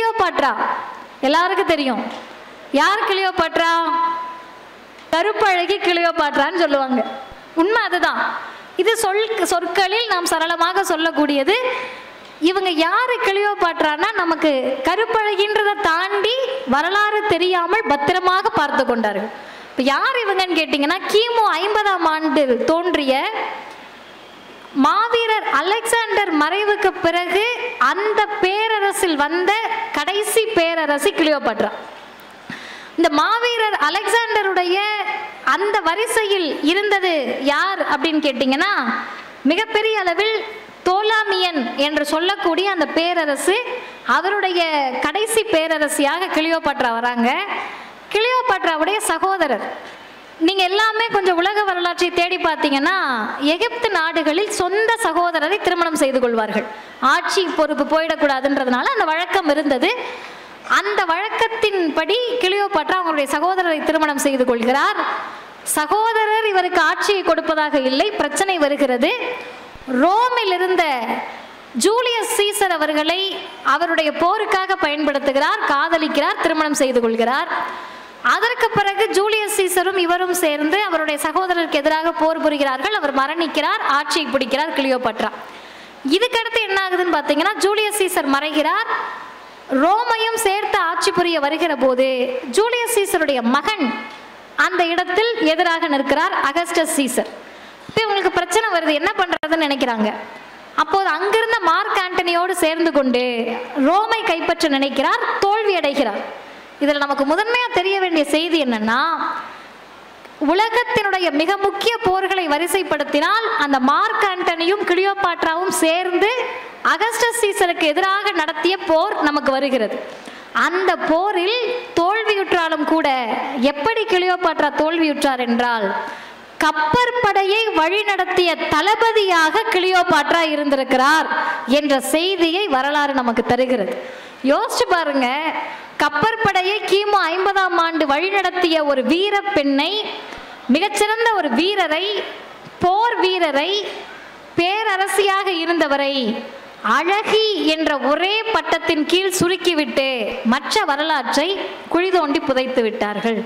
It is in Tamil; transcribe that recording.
கிளியோபாட்ரா எல்லாருக்கும் தெரியும். யார் கிளியோபாட்ரா? கருப்பழகி கிளியோபாட்ரான்னு சொல்லுவாங்க. உண்மை அதுதான். இது சொற்களில் நாம் சரளமாக சொல்லக்கூடியது. இவங்க யாரு கிளியோபாட்ரான்னா, நமக்கு கருப்பழகின்றதை தாண்டி வரலாறு தெரியாமல் பத்திரமாக பார்த்து கொண்டார்கள். இப்போ யார் இவங்கன்னு கேட்டிங்கன்னா, கிமு 50ஆம் ஆண்டு தோன்றிய மாவீரர் அலெக்சாண்டர் மறைவுக்கு பிறகு அந்த பேரரசில் வந்த கடைசி பேரரசி கிளியோபாட்ரா. இந்த மாவீரர் அலெக்சாண்டருடைய அந்த வரிசையில் இருந்தது யார் அப்படின்னு கேட்டிங்கன்னா, மிகப்பெரிய அளவில் தோலாமியன் என்று சொல்லக்கூடிய அந்த பேரரசு, அவருடைய கடைசி பேரரசியாக கிளியோபாட்ரா வராங்க. கிளியோபாட்ராவுடைய சகோதரர், நீங்கள் எல்லாமே கொஞ்சம் உலக வரலாற்றை தேடி பார்த்தீங்கன்னா, எகிப்து நாடுகளில் சொந்த சகோதரரை திருமணம் செய்து கொள்வார்கள். ஆட்சி பொறுப்பு போயிடக்கூடாதுன்றதுனால அந்த வழக்கம் இருந்தது. அந்த வழக்கத்தின்படி கிளியோபாட்ரா அவங்களுடைய சகோதரரை திருமணம் செய்து கொள்கிறார். சகோதரர் இவருக்கு ஆட்சியை கொடுப்பதாக இல்லை. பிரச்சனை வருகிறது. ரோமில் இருந்த ஜூலியஸ் சீசர் அவர்களை அவருடைய போருக்காக பயன்படுத்துகிறார், காதலிக்கிறார், திருமணம் செய்து கொள்கிறார். அதற்கு பிறகு ஜூலியஸ் சீசரும் இவரும் சேர்ந்து அவருடைய சகோதரருக்கு எதிராக போர் புரிகிறார்கள். அவர் மரணிக்கிறார், ஆட்சியை பிடிக்கிறார் கிளியோபாட்ரா. இதுக்கடுத்து என்ன ஆகுதுன்னு பார்த்தீங்கன்னா, ஜூலியஸ் சீசர் மறைகிறார். ரோமையும் சேர்த்து ஆட்சி புரிய வருகிற போது ஜூலியஸ் சீசருடைய மகன் அந்த இடத்தில் எதிராக நிற்கிறார், அகஸ்டஸ் சீசர். இப்போ உங்களுக்கு பிரச்சனை வருது, என்ன பண்றதுன்னு நினைக்கிறாங்க. அப்போது அங்கிருந்த மார்க் ஆண்டனியோடு சேர்ந்து கொண்டு ரோமை கைப்பற்ற நினைக்கிறார், தோல்வி அடைகிறார். இதில் நமக்கு முதன்மையா தெரிய வேண்டிய செய்தி என்னன்னா, உலகத்தினுடைய மிக முக்கிய போர்களை வரிசைப்படுத்தினால் அந்த மார்க் ஆண்டனியும் கிளியோபாட்ராவும் சேர்ந்து அகஸ்டஸ் சீசருக்கு எதிராக நடத்திய போர் நமக்கு வருகிறது. அந்த போரில் தோல்வியுற்றாலும் கூட எப்படி கிளியோபாட்ரா தோல்வியுற்றார் என்றால், கப்பற்படையை வழிநடத்திய தளபதியாக கிளியோபாட்ரா இருந்திருக்கிறார் என்ற செய்தியை வரலாறு நமக்கு தருகிறது. யோசிச்சு பாருங்க, கப்பற்படையை கிமு 50ஆம் ஆண்டு வழிநடத்திய ஒரு வீர பெண்ணை, மிகச்சிறந்த ஒரு வீரரை, போர் வீரரை, பேரரசியாக இருந்தவரை அழகி என்ற ஒரே பட்டத்தின் கீழ் சுருக்கிவிட்டு மற்ற வரலாற்றை குழி தோண்டி புதைத்து விட்டார்கள்.